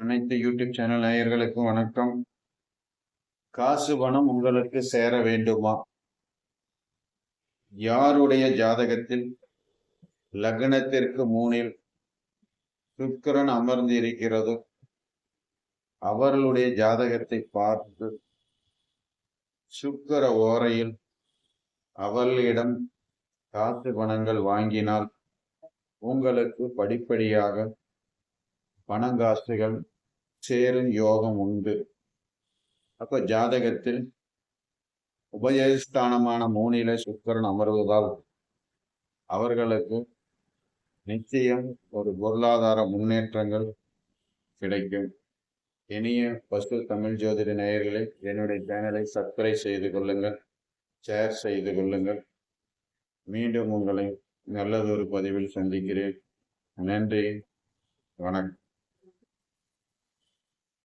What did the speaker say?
அனைத்து YouTube channel நேயர்களுக்கும் வணக்கம். காசு பணம் உங்களுக்கு சேர வேண்டுமா? யாருடைய ஜாதகத்தில் லக்னத்திற்கு 3ல் சுக்கிரன் அமர்ந்து இருக்கிறதோ அவர்களுடைய ஜாதகத்தை பார்த்து சுக்கிர ஓரையில் அவர்களிடம் காசு பணங்கள் வாங்கினால் உங்களுக்கு படிப்படியாக பணங்காசுகள் சேரும் யோகம் உண்டு. அப்ப ஜாதகத்தில் உபயஸ்தானமான 3ல சுக்கிரன் அமர்வதால் அவர்களுக்கு நிச்சயம் ஒரு பொருளாதார முன்னேற்றங்கள் கிடைக்கும். இனிய பசு தமிழ் ஜோதிட நேயர்களே, என்னுடைய சேனலை சப்ஸ்கிரைப் செய்து கொள்ளுங்கள், ஷேர் செய்து கொள்ளுங்கள். மீண்டும் உங்களை நல்லதொரு பதிவில் சந்திக்கிறேன். நன்றி, வணக்கம்.